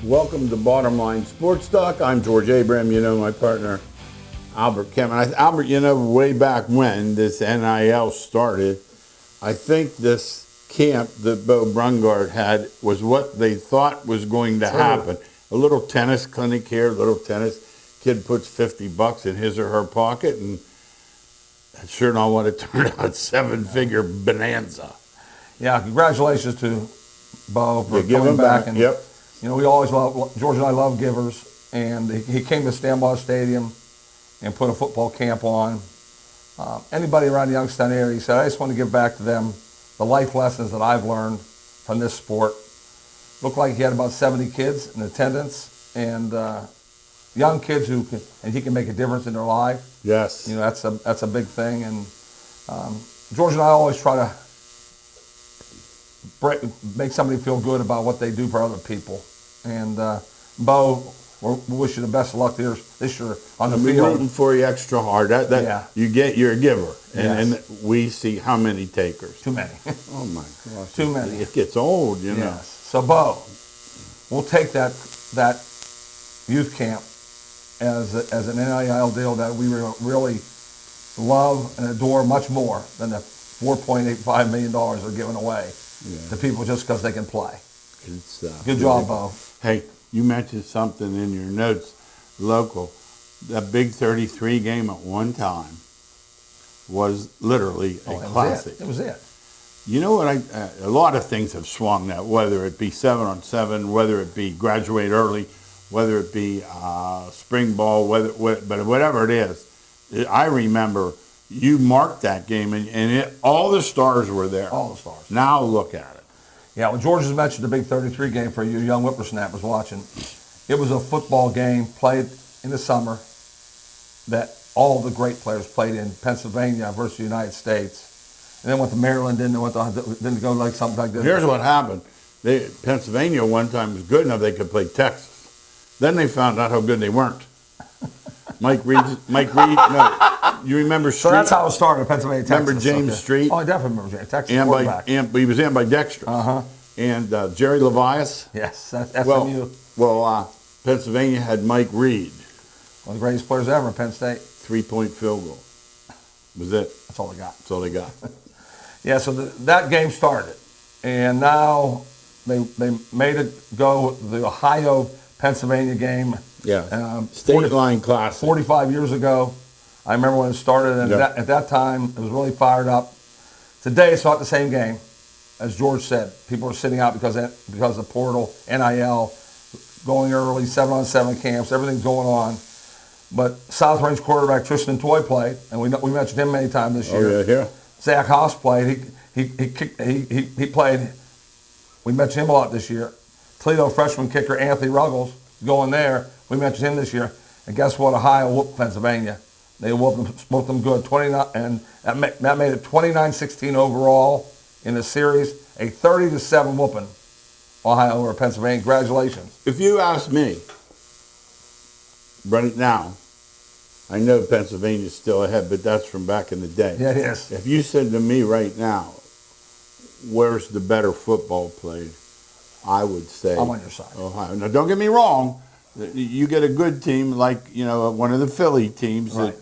Welcome to Bottom Line Sports Talk. I'm George Abraham. You know my partner, Albert Kevin. Albert, you know, way back when this NIL started, I think this camp that Bo Brungard had was what they thought was going to happen. A little tennis clinic here, a little tennis. Kid puts $50 in his or her pocket, and sure not want to turn out a seven-figure bonanza. Yeah, congratulations to Bo for give coming him back. And, yep. You know, we always love, George and I love givers, and he came to Stambaugh Stadium and put a football camp on. Anybody around the Youngstown area, he said, I just want to give back to them the life lessons that I've learned from this sport. Looked like he had about 70 kids in attendance, and young kids and he can make a difference in their life. Yes. You know, that's a big thing. And George and I always try to make somebody feel good about what they do for other people. And Bo, we wish you the best of luck this year on the field. We're rooting for you extra hard. Yeah. You're a giver, and, Yes. and we see how many takers. Too many. Oh my gosh. Too many. It gets old, you know. Yes. So Bo, we'll take that youth camp as an NIL deal that we really love and adore much more than the $4.85 million they're giving away to people just because they can play. Good job, Bo. Hey, you mentioned something in your notes, local. That Big 33 game at one time was literally a classic. It was it. You know what? A lot of things have swung that, whether it be 7-on-7, whether it be graduate early, whether it be spring ball, but whatever it is, I remember you marked that game, and all the stars were there. All the stars. Now look at it. Yeah, when George has mentioned the Big 33 game for you young whippersnappers watching, it was a football game played in the summer that all the great players played in Pennsylvania versus the United States. And then went to Maryland, didn't go like something like this. Here's what happened. Pennsylvania one time was good enough they could play Texas. Then they found out how good they weren't. Mike Reed, no. You remember Street? So that's how it started, Pennsylvania, Texas. Remember James Street? Oh, I definitely remember James. Texas quarterback. He was in by Dexter. Uh-huh. And Jerry Levias. Yes, that's SMU. Well, Pennsylvania had Mike Reed. One of the greatest players ever in Penn State. 3-point field goal. Was it? That's all they got. That's all they got. Yeah, so that game started. And now they made it go the Ohio-Pennsylvania game. Yeah, state line classic. 45 years ago. I remember when it started, and at that time, it was really fired up. Today, it's not the same game. As George said, people are sitting out because of portal, NIL, going early, 7-on-7 camps, everything's going on. But South Range quarterback Tristan Toy played, and we mentioned him many times this year. Oh, yeah. Zach Haas played. He played. We mentioned him a lot this year. Toledo freshman kicker Anthony Ruggles going there. We mentioned him this year. And guess what? Ohio whooped Pennsylvania. They whooped them good. 29, and that made it 29-16 overall in the series. A 30-7 whooping Ohio over Pennsylvania. Congratulations. If you ask me right now, I know Pennsylvania's still ahead, but that's from back in the day. Yeah, it is. If you said to me right now, where's the better football played, I would say I'm on your side. Ohio. Now, don't get me wrong. You get a good team like, one of the Philly teams that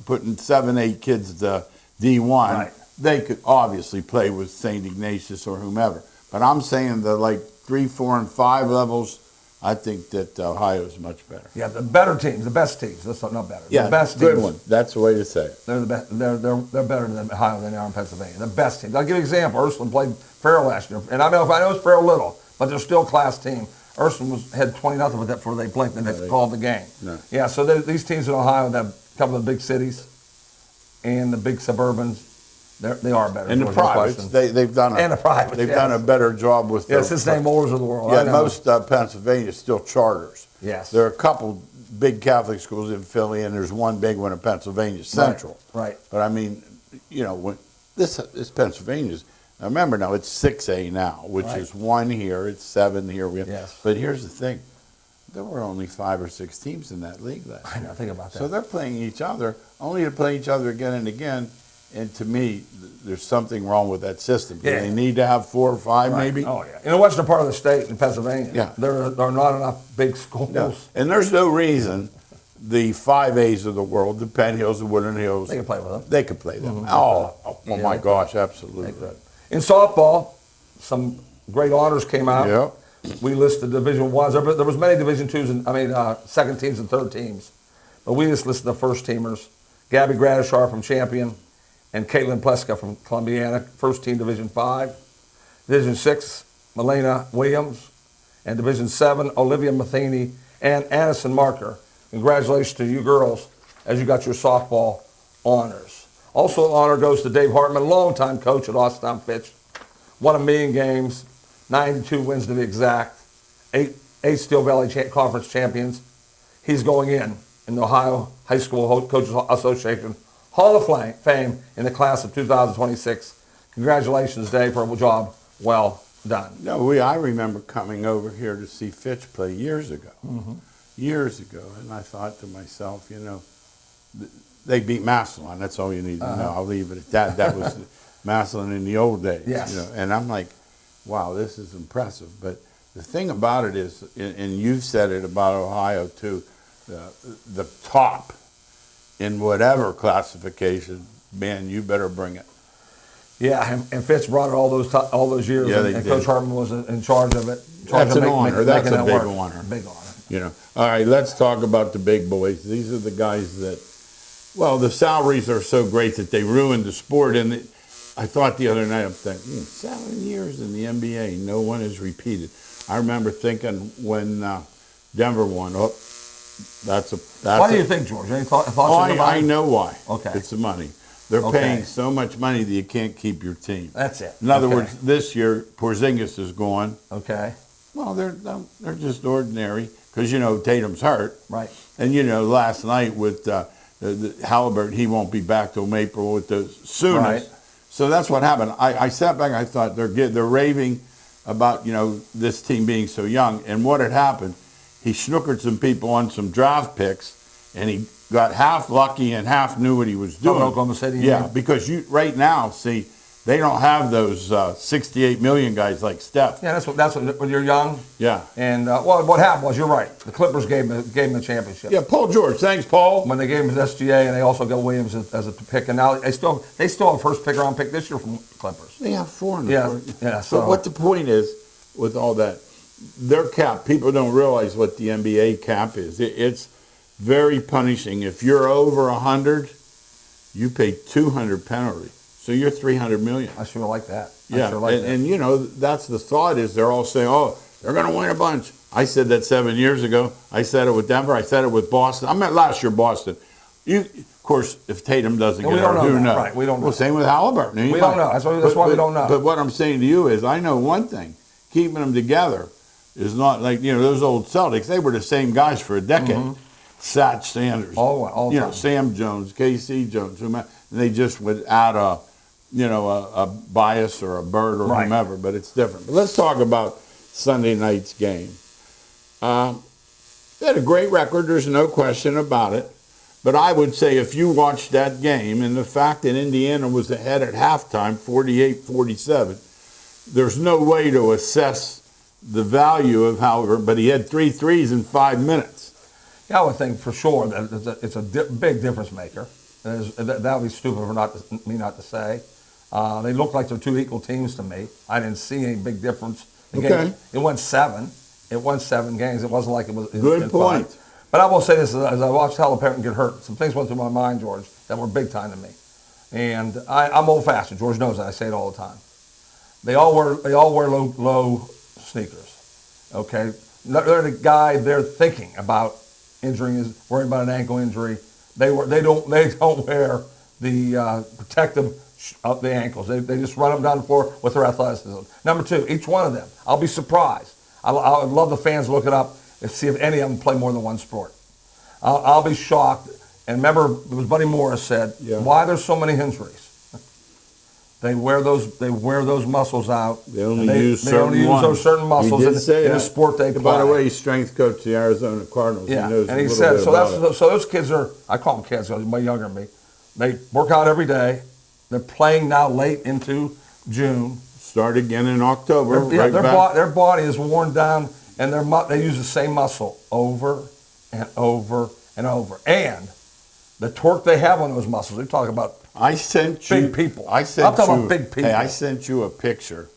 putting 7-8 kids to D1. Right. They could obviously play with St. Ignatius or whomever. But I'm saying the 3, 4, and 5 levels, I think that Ohio is much better. Yeah, the better teams, the best teams. That's not better. Yeah, the best good teams. one. That's the way to say it. They're the best. They're better than Ohio than they are in Pennsylvania. The best teams. I'll give you an example. Ursuline played Farrell last year, and I know it's Farrell little, but they're still a class team. Ursuline had 20-0 with that before they blinked and they called the game. No. Yeah, so these teams in Ohio that have a couple of the big cities and the big suburbans, they are better. And the privates, they've done a better job with their Cincinnati Moors of the world. Yeah, most Pennsylvania is still charters. Yes. There are a couple big Catholic schools in Philly, and there's one big one in Pennsylvania Central. Right. But I mean, when this Pennsylvania's. Now remember, now it's 6A now, which is 1 here, it's 7 here. Yes. But here's the thing: there were only 5 or 6 teams in that league last year. I know. Think about that. So they're playing each other, only to play each other again and again And to me, there's something wrong with that system. Do Yeah. they need to have 4 or 5 maybe? Oh, yeah. In the western part of the state, in Pennsylvania, Yeah. there are not enough big schools. No. And there's no reason the 5As of the world, the Penn Hills, the Woodland Hills, They can play with them. they could play them. Mhm. Oh Yeah, my they gosh, They absolutely. could. In softball, some great honors came out. Yep. We listed Division Ones. There was many Division Twos and second teams and third teams, but we just listed the first teamers: Gabby Gradishar from Champion, and Caitlin Pleska from Columbiana, first team Division 5. Division 6, Melena Williams, and Division 7, Olivia Matheny and Addison Marker. Congratulations to you girls as you got your softball honors. Also, honor goes to Dave Hartman, longtime coach at Austin Fitch. Won 1,000,000 games, 92 wins to be exact, eight Steel Valley Conference champions. He's going in the Ohio High School Coaches Association Hall of Fame in the class of 2026. Congratulations, Dave, for a job well done. No, I remember coming over here to see Fitch play years ago. Years ago, and I thought to myself, they beat Massillon. That's all you need to know. I'll leave it at that. That was Massillon in the old days. Yes. And I'm like, wow, this is impressive. But the thing about it is, and you've said it about Ohio too, the top in whatever classification, man, you better bring it. Yeah, and Fitz brought it all those years, Yeah, and Coach Hartman was in charge of it. That's an honor. That's a big work. honor. Big honor. All right, let's talk about the big boys. These are the guys that, well, the salaries are so great that they ruined the sport. And I thought the other night, I'm thinking, 7 years in the NBA, no one has repeated. I remember thinking when Denver won, that's Why do you think, George? Any thoughts on the money? I know why. Okay. It's the money. They're paying so much money that you can't keep your team. That's it. In other words, this year, Porzingis is gone. Okay. Well, they're just ordinary because, Tatum's hurt. Right. And, last night with the Halliburton, he won't be back till April with the soonest. Right. So that's what happened. I sat back and I thought they're raving about, this team being so young. And what had happened, he snookered some people on some draft picks, and he got half lucky and half knew what he was doing. Oklahoma City. Yeah, because right now, see, they don't have those 68 million guys like Steph. Yeah, that's what when you're young. Yeah. And what happened was, you're right. The Clippers gave him a championship. Yeah, Paul George. Thanks, Paul. When they gave him his SGA, and they also got Williams as a pick, and now they still have a first round pick this year from the Clippers. They have 4 in the Yeah, first. yeah. But So what the point is with all that, their cap, people don't realize what the NBA cap is. It's very punishing. If you're over 100, you pay 200 penalty. So you're 300 million. I sure like that. Yeah, I sure like that. and that's the thought is they're all saying, oh, they're going to win a bunch. I said that 7 years ago. I said it with Denver. I said it with Boston. I meant last year, Boston. Of course, if Tatum doesn't get hurt, who knows? Right, we don't know. Well, same with Halliburton. We don't know. That's why we don't know. But what I'm saying to you is, I know one thing: keeping them together is not like those old Celtics. They were the same guys for a decade. Satch Sanders, all time. Sam Jones, KC Jones, and they just would add a bias or a Bird or whomever, but it's different. But let's talk about Sunday night's game. They had a great record. There's no question about it. But I would say if you watched that game and the fact that Indiana was ahead at halftime, 48-47, there's no way to assess the value of Halliburton, but he had 3 threes in 5 minutes. Yeah, I would think for sure that it's a big difference maker. That would be stupid for me not to say. They look like they're 2 equal teams to me. I didn't see any big difference. It went 7. It won 7 games. It wasn't like it was. Good point. 5. But I will say this: as I watched Halliburton get hurt, some things went through my mind, George, that were big time to me. And I'm old-fashioned. George knows that. I say it all the time. They all wear low sneakers. Okay, they're the guy they're thinking about injuring, worrying about an ankle injury. They don't wear the protective of the ankles. They just run them down the floor with their athleticism. Number 2, each one of them. I'll be surprised. I would love the fans to look it up and see if any of them play more than one sport. I'll be shocked. And remember, it was Buddy Morris said, why there's so many injuries. They wear those muscles out. They only use those certain muscles in a sport they play. By the way, he's strength coach of the Arizona Cardinals. Yeah, he knows and he a said little bit about it. So those kids are, I call them kids, they're way younger than me. They work out every day. They're playing now late into June. Start again in October. Their body is worn down, and they use the same muscle over and over and over. And the torque they have on those muscles, we talk about big people. I'm talking about big people. Hey, I sent you a picture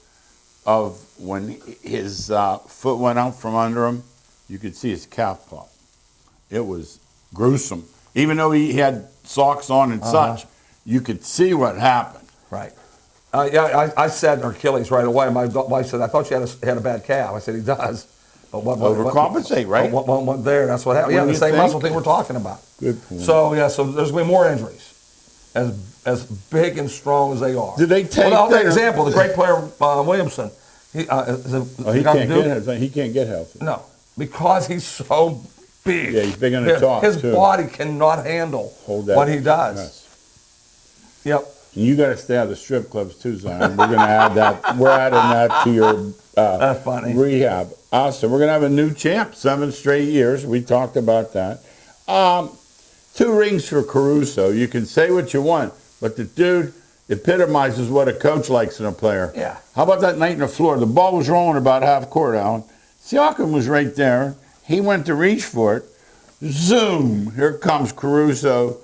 of when his foot went out from under him. You could see his calf pop. It was gruesome. Even though he had socks on and such, you could see what happened. Right. I said Achilles right away. My wife said, I thought she had a bad calf. I said, he does. But Overcompensate, right? What there, that's what happened. Yeah, the same muscle thing we're talking about. Good point. So there's going to be more injuries. As big and strong as they are. Did they take? I'll take an example. The great player Williamson. He can't get healthy. No, because he's so big. Yeah, he's big on the top. His body cannot handle what he does. Yes. Yep. And you got to stay out of the strip clubs too, Zion. We're going to add that. We're adding that to your that's funny. Rehab. Awesome. We're going to have a new champ. 7 straight years. We talked about that. 2 rings for Caruso. You can say what you want, but the dude epitomizes what a coach likes in a player. Yeah. How about that night on the floor? The ball was rolling about half court, Alan. Siakam was right there. He went to reach for it. Zoom. Here comes Caruso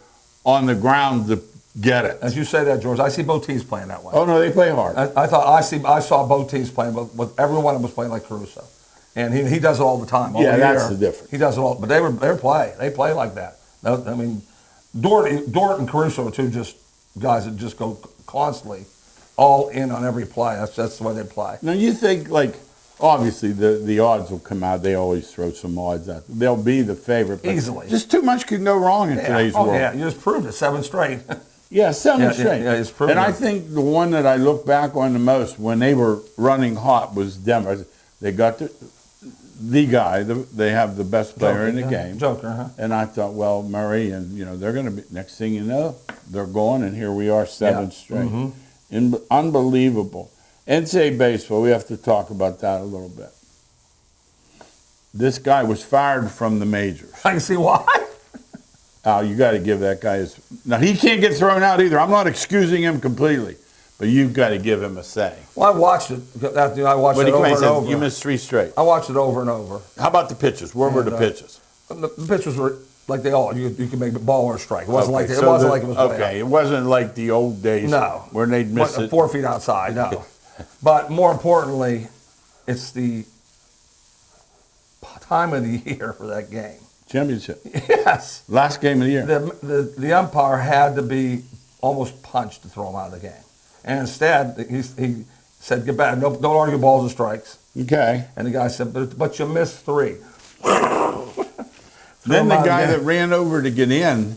on the ground to get it. As you say that, George, I see both teams playing that way. Oh, no, they play hard. I saw both teams playing, but every one of them was playing like Caruso. And he does it all the time. That's the difference. He does it all. But they play like that. I mean, Dort and Caruso are two guys that just go constantly all in on every play. That's the way they play. Now, you think, obviously the odds will come out. They always throw some odds out. They'll be the favorite. Easily. Just too much can go wrong in today's world. Yeah, you just proved it. 7 straight. Yeah, 7 straight. Yeah, it's proven. And I think the one that I look back on the most when they were running hot was Denver. They got the guy. They have the best player in the game. Joker, huh? And I thought, well, Murray, and they're going to be. Next thing you know, they're going, and here we are, 7 straight. Mm-hmm. Unbelievable. NCAA baseball. We have to talk about that a little bit. This guy was fired from the majors. I can see why. You got to give that guy his. Now he can't get thrown out either. I'm not excusing him completely, but you've got to give him a say. Well, I watched it. I watched it over and over. You missed 3 straight. I watched it over and over. How about the pitches? Where were the pitches? The pitches were like they all. You can make a ball or a strike. It wasn't like it was okay. It wasn't like the old days. No, where they'd miss it 4 feet outside. No, but more importantly, it's the time of the year for that game. Championship. Yes. Last game of the year. The umpire had to be almost punched to throw him out of the game. And instead, he said, get back. Don't argue balls and strikes. Okay. And the guy said, but you missed 3. Then the guy that ran over to get in,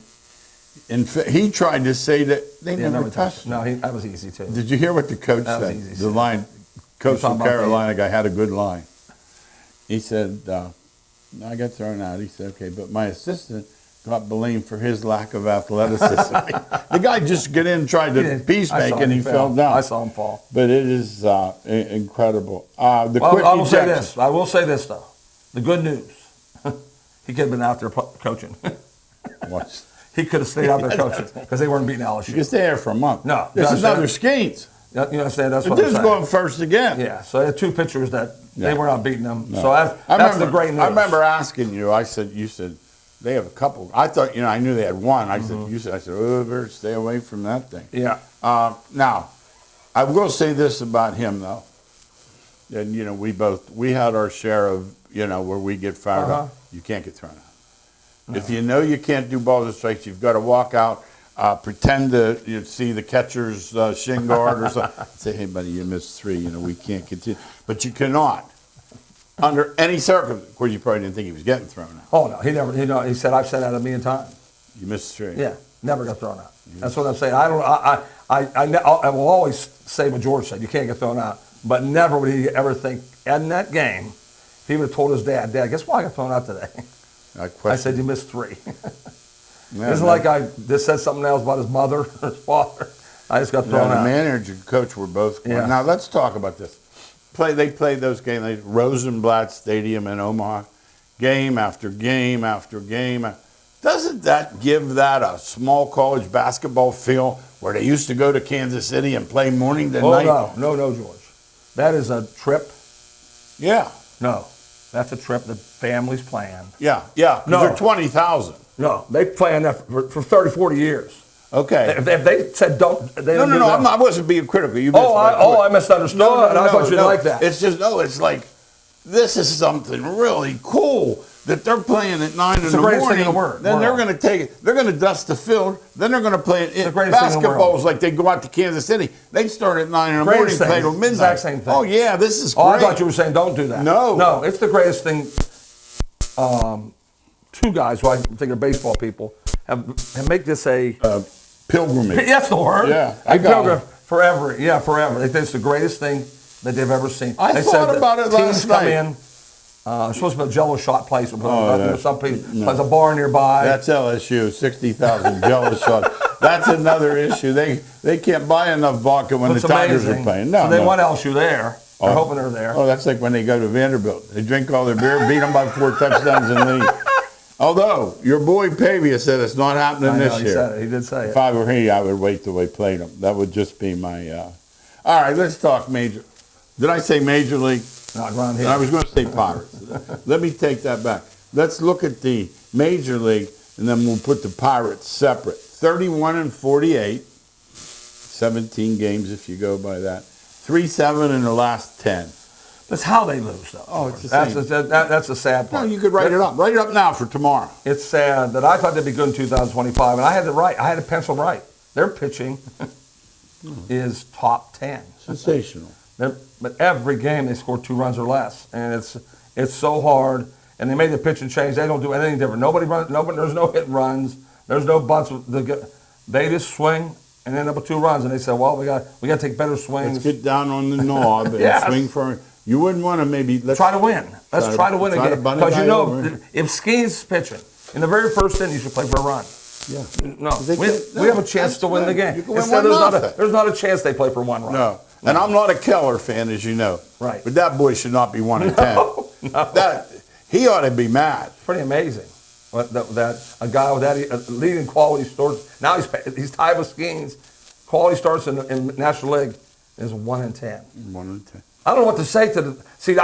he tried to say that they never touched him. No, that was easy, too. Did you hear what the coach said? Was easy, the line, coach from Carolina guy had a good line. He said, I got thrown out. He said, okay, but my assistant got blamed for his lack of athleticism. The guy just got in and tried to peacemake, and he fell down. I saw him fall. But it is incredible. I will say this, though. The good news, he could have been out there coaching. What? He could have stayed out there coaching because they weren't beating LSU. You could stay there for a month. No. This is another Skeens. You understand? That's what I'm saying. This is going first again. Yeah, so they had 2 pitchers that they were not beating them. No. So that's the great news. I remember asking you. You said they have a couple. I thought I knew they had one. I said better stay away from that thing. Yeah. Now, I will say this about him though. And we had our share of where we get fired up. You can't get thrown out. No. If you know you can't do balls and strikes, you've got to walk out. Pretend to see the catcher's shin guard or something. Say, hey, buddy, you missed 3. We can't continue. But you cannot, under any circumstance. Of course, you probably didn't think he was getting thrown out. Oh, no. He never. He said, I've said that a million times. You missed 3. Yeah, never got thrown out. That's what I'm saying. I will always say what George said. You can't get thrown out. But never would he ever think, in that game, if he would have told his dad, guess why I got thrown out today? I said, you missed 3. Yeah, it's like I just said something else about his mother or his father. I just got thrown out. The manager and coach were both. Yeah. Now let's talk about this. They played those games. Rosenblatt Stadium in Omaha, game after game after game. Doesn't that give that a small college basketball feel where they used to go to Kansas City and play morning to night? No, George. That is a trip. Yeah. No, that's a trip that families planned. Yeah. Because they're 20,000. No, they planned that for 30, 40 years. Okay. If they said don't, they No, don't do that. I wasn't being critical. You I misunderstood. No, I thought you didn't like that. It's just, it's like, this is something really cool that they're playing at 9 in the morning. It's the greatest thing in the world. Then they're going to take it. They're going to dust the field. Then they're going to play it. The greatest thing in the world. Basketball is like they go out to Kansas City. They start at 9 in the morning, play till midnight. Exact same thing. Oh yeah, this is great. Oh, I thought you were saying don't do that. No, it's the greatest thing. Two guys who I think are baseball people have make this a pilgrimage. That's the word. Yeah, I got it. Forever. Yeah, forever. They think it's the greatest thing that they've ever seen. I thought about it last night. Teams come in. Supposed to be a Jello shot place. Some people there's a bar nearby. That's LSU. 60,000 Jello shots. That's another issue. They can't buy enough vodka when the Tigers are playing. No, so they want LSU there. They're hoping they're there. Oh, that's like when they go to Vanderbilt. They drink all their beer, beat them by 4 touchdowns, and leave. Although your boy Pavia said it's not happening this year. He did say it. If I were he, I would wait till they played them. That would just be my. All right, let's talk major. Did I say major league? Not around here. I was going to say Pirates. Let me take that back. Let's look at the major league, and then we'll put the Pirates separate. 31-48, 17 games if you go by that. 3-7 in the last 10. That's how they lose, though. Oh, it's the that's same. That's the sad part. No, you could write it up. Write it up now for tomorrow. It's sad that I thought they'd be good in 2025, and I had to pencil them right. Their pitching is top 10. Sensational. But every game they score 2 runs or less, and it's so hard. And they made the pitching change. They don't do anything different. Nobody runs. There's no hit runs. There's no bunts. They just swing and end up with 2 runs. And they said, well, we got to take better swings. Let's get down on the knob and swing for. You wouldn't want to maybe try to win. Let's try to win again. Because if Skeen's pitching in the very first inning, you should play for a run. Yeah. No, we have a chance to win the game. Instead, there's not a chance they play for 1 run. No. And I'm not a Keller fan, as you know. Right. But that boy should not be 1-10. No. He ought to be mad. It's pretty amazing that a guy with that leading quality starts. Now he's tied with Skeens. Quality starts in National League is 1-10. 1-10. I don't know what to say to the. See,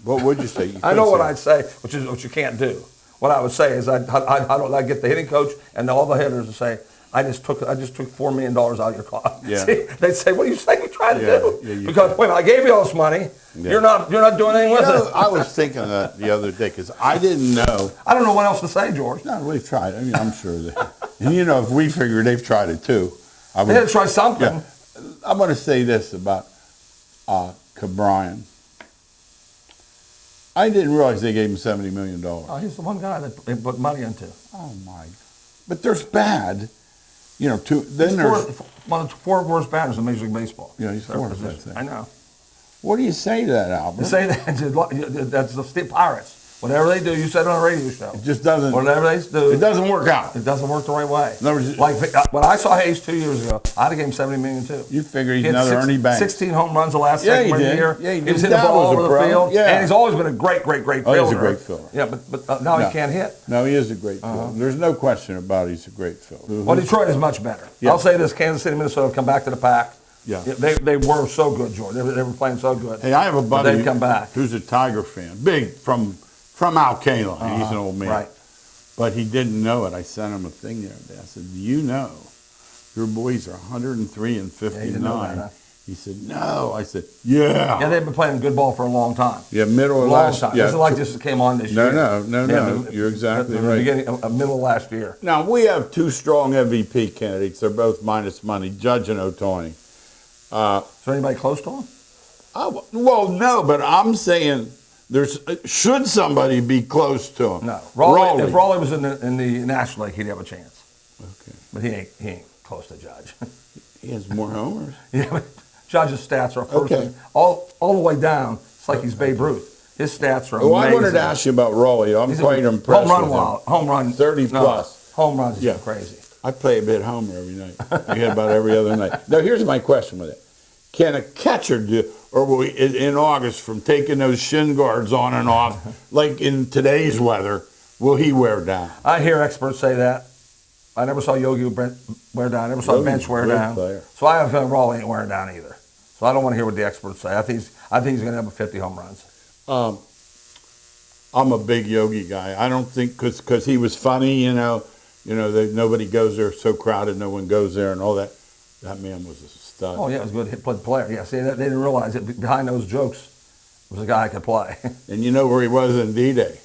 what would you say? I know what I'd say, which you can't do. What I would say is I'd get the hitting coach and all the hitters to say, I just took $4 million out of your cost. Yeah. See, they'd say, "What are you saying? You trying to do?" Yeah, because wait, I gave you all this money. Yeah. You're not doing anything with it. I was thinking that the other day because I didn't know. I don't know what else to say, George. No, we've tried. I mean, I'm sure that. And if we figure they've tried it too. They had to try something. Yeah. I'm going to say this about Cabrian. I didn't realize they gave him $70 million. Oh, he's the one guy that they put money into. Oh my! But there's bad. There's one of the 4 worst batters in Major League Baseball. Yeah, he's 4th. I know. What do you say to that, Albert? You say that's the Pirates. Whatever they do, you said on a radio show. It just doesn't. Whatever they do, it doesn't work out. It doesn't work the right way. In other words, like when I saw Hayes 2 years ago, I'd have given him $70 million too. You figure he's another Ernie Banks. 16 home runs the last segment of the year. Yeah, he did. He's hitting the ball all over the field. Yeah. And he's always been a great fielder. Oh, he's a great fielder. Yeah, but now he can't hit. No, he is a great fielder. There's no question about it. He's a great fielder. Well, Detroit is much better. Yeah. I'll say this: Kansas City, Minnesota have come back to the pack. Yeah, they were so good, George. They were playing so good. Hey, I have a buddy they've come back who's a Tiger fan, big from Alcala. He's an old man, right? But he didn't know it. I sent him a thing the other day. I said, "Do you know your boys are 103 and 59?" He said, "No." I said, "Yeah." Yeah, they've been playing good ball for a long time. Yeah, middle of last year. Yeah. It's like this came on this year. No. You're exactly right. Beginning of middle of last year. Now we have 2 strong MVP candidates. They're both minus money, Judge and Ohtani. Is there anybody close to him? Well, no, but I'm saying should somebody be close to him? No. Raleigh. If Raleigh was in the National League, he'd have a chance. Okay. But he ain't close to Judge. He has more homers. Yeah, but Judge's stats are first all the way down. It's like he's Babe Ruth. His stats are amazing. I wanted to ask you about Raleigh. I'm quite impressed with him. Home run. 30 plus. Home runs is crazy. I play a bit homer every night. I get about every other night. Now, here's my question with it. Can a catcher do, or will we, in August, from taking those shin guards on and off, like in today's weather, will he wear down? I hear experts say that. I never saw Yogi wear down. I never saw Bench wear down. Player. So I have a feeling Rawl ain't wearing down either. So I don't want to hear what the experts say. I think he's going to have 50 home runs. I'm a big Yogi guy. I don't think because he was funny, that nobody goes there, so crowded, no one goes there, and all that. That man was a stud. Oh yeah, he was a good hit player. Yeah, see, they didn't realize it. Behind those jokes was a guy who could play. And you know where he was in D-Day?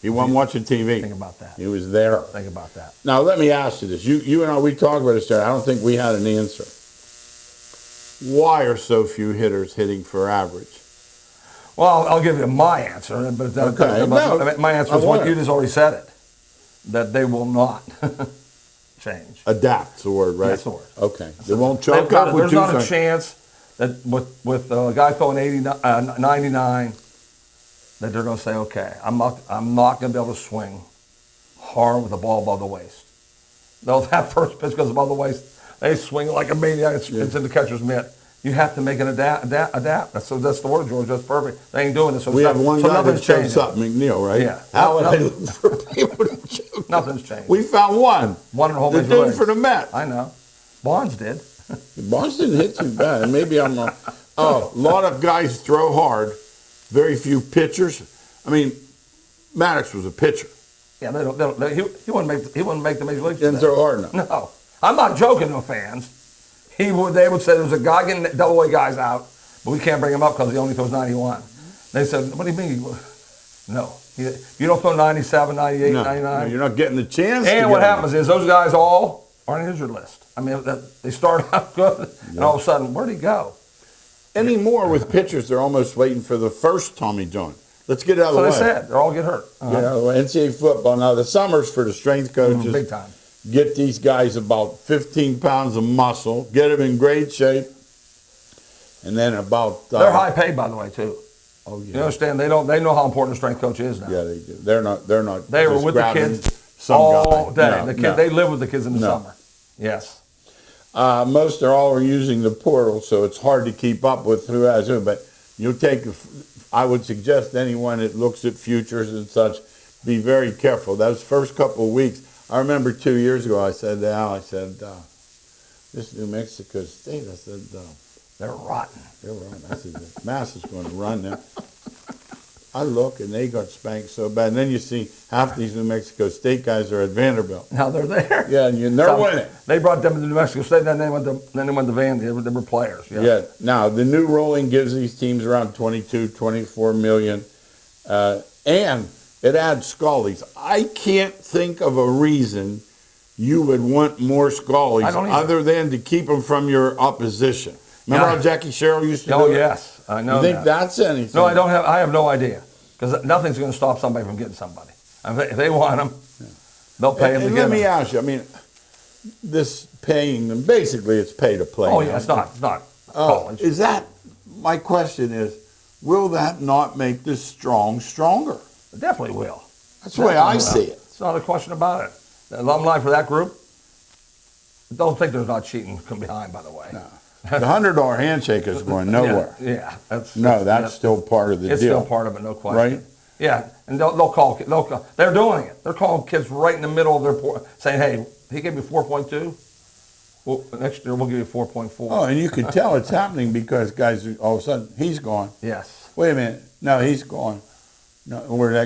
He wasn't watching TV. Think about that. He was there. Think about that. Now let me ask you this: you and I, we talked about this today. I don't think we had an answer. Why are so few hitters hitting for average? Well, I'll give you my answer, but Okay. my answer is what you just already said it. That they will not change. Adapt's the word, right? That's the word. Okay. They won't choke up with There's not a chance that with a guy throwing 99 that they're going to say, okay, I'm not going to be able to swing hard with the ball above the waist. No, that first pitch goes above the waist. They swing like a maniac. It's in the catcher's mitt. You have to make an adapt. That's the word, George. That's perfect. They ain't doing this. So we have one guy that chokes up McNeil, right? Yeah. How would I look for people to choke? Nothing's changed. We found one. One in the whole The major dude leagues. for the Mets. I know. Bonds did. Bonds didn't hit too bad. Maybe I'm wrong. Oh, a lot of guys throw hard. Very few pitchers. I mean, Maddox was a pitcher. Yeah, he wouldn't make the major leagues. Didn't throw hard enough. No, I'm not joking, no fans. They would say there's a guy getting double-A guys out, but we can't bring him up because he only throws 91. They said, what do you mean? No. You don't throw 97, 98, 99. No, you're not getting the chance. And what happens is those guys all are on the injured list. I mean, they start out good, and all of a sudden, where'd he go? Anymore with pitchers, they're almost waiting for the first Tommy John. Let's get it out of the way. So they said. They all get hurt. Get out of the way. NCAA football. Now, the summers for the strength coaches. Big time. Get these guys about 15 pounds of muscle, get them in great shape, and then about... they're high paid, by the way, too. Oh, yeah. You understand? They know how important a strength coach is now. Yeah, they do. They're not. They were with the kids all day. They live with the kids in the summer. Yes. Most are using the portal, so it's hard to keep up with who has who. But I would suggest anyone that looks at futures and such, be very careful. Those first couple of weeks, I remember 2 years ago, I said to Al, this New Mexico State, I said, they're rotten. They're rotten. I said, the Mass is going to run them. I look, and they got spanked so bad. And then you see half these New Mexico State guys are at Vanderbilt. Now they're there. Yeah, and they're winning. They brought them to New Mexico State, then they went to Vanderbilt. They were players. Yeah. Now, the new ruling gives these teams around 22, 24 million. And it adds Scullies. I can't think of a reason you would want more Scullies other than to keep them from your opposition. Remember how Jackie Sherrill used to do it? Oh, yes. I know. You think that's anything? No, I have no idea. Because nothing's going to stop somebody from getting somebody. If they want them, they'll pay them to get them. Let me ask you, I mean, this paying them, basically it's pay to play. Oh, yeah, it's not college. My question is, will that not make this stronger? It definitely will. That's the way I see it. It's not a question about it. The alumni for that group, don't think there's not cheating behind, by the way. No. The $100 handshake is going nowhere. Yeah. That's still part of the deal. It's still part of it, no question. Right? Yeah, and they'll call. They're doing it. They're calling kids right in the middle of their saying, "Hey, he gave me 4.2. Well, next year we'll give you 4.4." Oh, and you can tell it's happening because guys, all of a sudden, he's gone. Yes. Wait a minute. No, he's gone. No,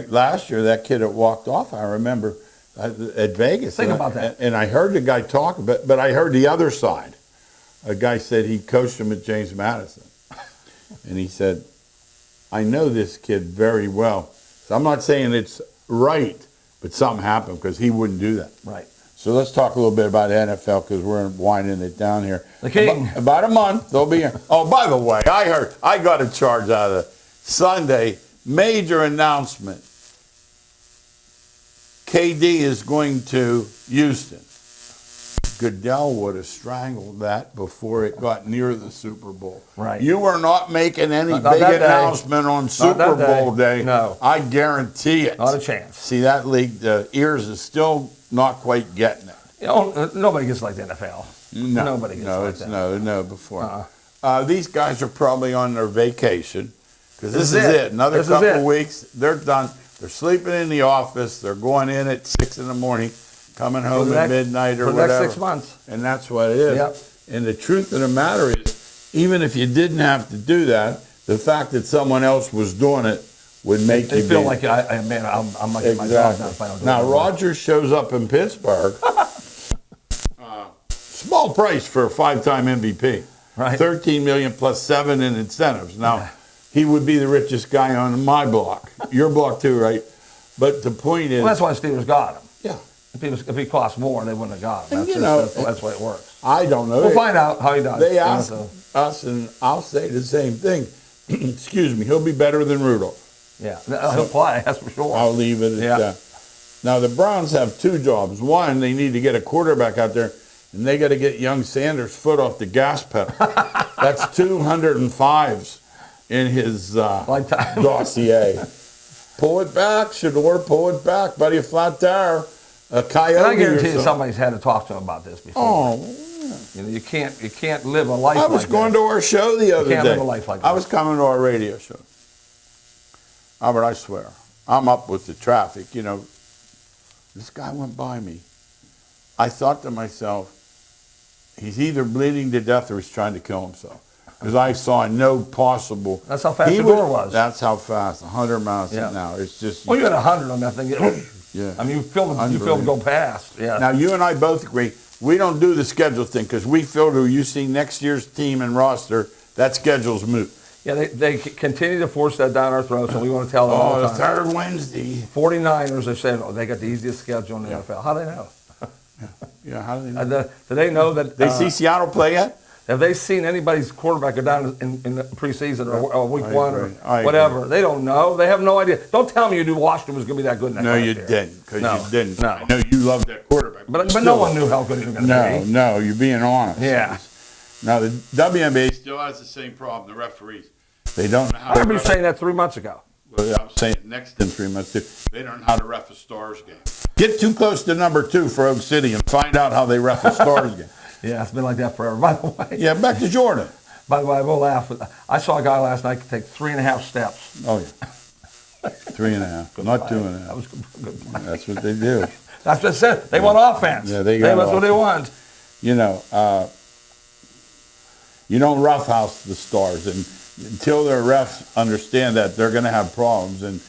last year, that kid that walked off, I remember at Vegas. Think about that. And I heard the guy talk, but I heard the other side. A guy said he coached him at James Madison. And he said, I know this kid very well. So I'm not saying it's right, but something happened because he wouldn't do that. Right. So let's talk a little bit about NFL because we're winding it down here. The King. About a month, they'll be here. Oh, by the way, I got a charge out of Sunday. Major announcement. KD is going to Houston. Goodell would have strangled that before it got near the Super Bowl. Right. You are not making any big announcement on Super Bowl day. No. I guarantee it. Not a chance. See, that league, the ears is still not quite getting it. You know, nobody gets like the NFL. No. Nobody gets like that. No, before. These guys are probably on their vacation because this is it. Another couple of weeks, they're done. They're sleeping in the office. They're going in at 6 in the morning, coming home at midnight or for the whatever. next 6 months. And that's what it is. Yep. And the truth of the matter is, even if you didn't have to do that, the fact that someone else was doing it would make They you feel be- like, I'm like my dog now if I don't do Now, it. Rogers shows up in Pittsburgh. Small price for a 5-time MVP. Right. $13 million plus 7 in incentives. Now, he would be the richest guy on my block. Your block too, right? But the point is, Well, that's why the Steelers got him. yeah, If he cost more, they wouldn't have got him. And, That's the way it works. I don't know. We'll find out how he does. They asked us, and I'll say the same thing. Excuse me, he'll be better than Rudolph. Yeah, he'll play, that's for sure. I'll leave it at that. Now, the Browns have 2 jobs. One, they need to get a quarterback out there, and they got to get young Sanders' foot off the gas pedal. That's 205s in his Lifetime. dossier. Pull it back, Shador, pull it back, buddy, a flat tire, a coyote. And I guarantee or you something. somebody's had to talk to him about this before. Oh, You know, you can't live a life I like was going this. to our show the other can't day. live a life like I that. was coming to our radio show. Albert, I swear, I'm up with the traffic. You know, this guy went by me. I thought to myself, he's either bleeding to death or he's trying to kill himself. Because I saw no possible. That's how fast He the door was. That's how fast, 100 miles an hour. It's just. Well, you had 100 on that thing. Yeah. I mean, you feel them go past. Yeah. Now, you and I both agree, we don't do the schedule thing because we feel who you see next year's team and roster, that schedule's moot. Yeah, they continue to force that down our throats, and we want to tell them all Oh, the the time. third Wednesday. 49ers, they said, they got the easiest schedule in the NFL. How do they know? Yeah, how do they know? Do they know that? They see Seattle play yet? Have they seen anybody's quarterback go down in the preseason or week I 1 agree. or I whatever? agree. They don't know. They have no idea. Don't tell me you knew Washington was going to be that good next No, year. you didn't, because No, you didn't. no. I know you love that quarterback. But no still, one knew how good he was going to be. No, you're being honest. Yeah. Now, the WNBA still has the same problem, the referees. They don't know how I to remember you ref. saying that 3 months ago. Well, I'm saying next in 3 months, too. They don't know how to ref a Stars game. Get too close to number 2 for Oak City and find out how they ref a Stars game. Yeah, it's been like that forever. By the way, Yeah, back to Jordan. I will laugh. I saw a guy last night take 3.5 steps. Oh, yeah. 3.5, not 2.5. That was good play. That's what they do. That's what I said. They want offense. Yeah, they got That's what they offense. want. You know, you don't roughhouse the Stars, and until their refs understand that, they're going to have problems. And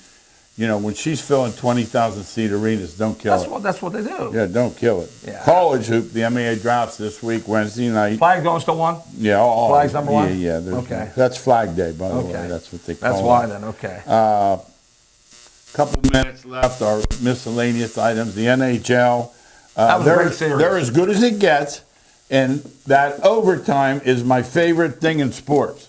you know, when she's filling 20,000 seat arenas, don't kill it. That's what they do. Yeah, don't kill it. Yeah. College hoop, the MAA drafts this week, Wednesday night. Flag going still one? Yeah, all Flag's number one? Yeah, yeah. Okay. That's Flag Day, by the Okay. way. That's what they call it. That's why then. Okay. Couple minutes left. Our miscellaneous items. The NHL. That was a great series. They're as good as it gets, and that overtime is my favorite thing in sports.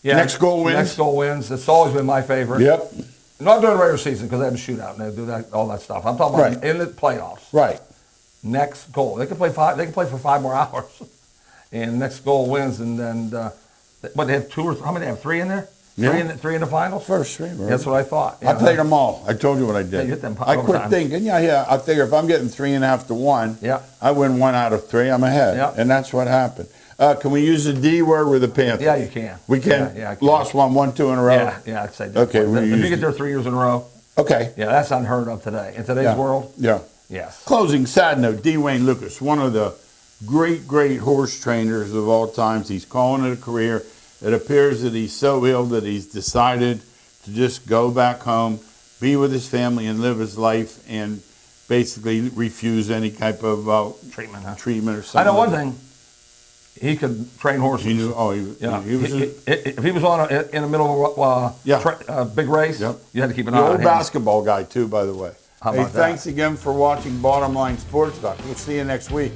Yeah. Next goal wins. Next goal wins. It's always been my favorite. Yep. Not during the regular season because they have a shootout and they do that all that stuff. I'm talking about Right. in the playoffs. Right. Next goal. They can play 5. They can play for 5 more hours, and next goal wins. And then, what they have 2 or how many? They have 3 in there. Yeah. Three in the finals. First three. Right? That's what I thought. I played them all. I told you what I did. Yeah, you hit them I quit overtime. thinking. Yeah. I figure if I'm getting 3.5 to 1, Yeah. I win 1 out of 3. I'm ahead. Yeah. And that's what happened. Can we use the D word with the Panthers? Yeah, you can. We can. Yeah, I can. Lost 1, 2 in a row. Yeah, I'd say. Okay, If we you used get there 3 years in a row, Okay. yeah, that's unheard of today. In today's Yeah. world, Yeah. yes. Closing sad note, D. Wayne Lucas, one of the great horse trainers of all times. He's calling it a career. It appears that he's so ill that he's decided to just go back home, be with his family, and live his life, and basically refuse any type of Treatment, huh? treatment or I something. know one thing. He could train horses. He knew. Oh, he was If he was on in the middle of a big race, Yep. you had to keep an the eye on old him. basketball guy too, by the way. How Hey, about that? thanks again for watching Bottom Line Sports Talk. We'll see you next week.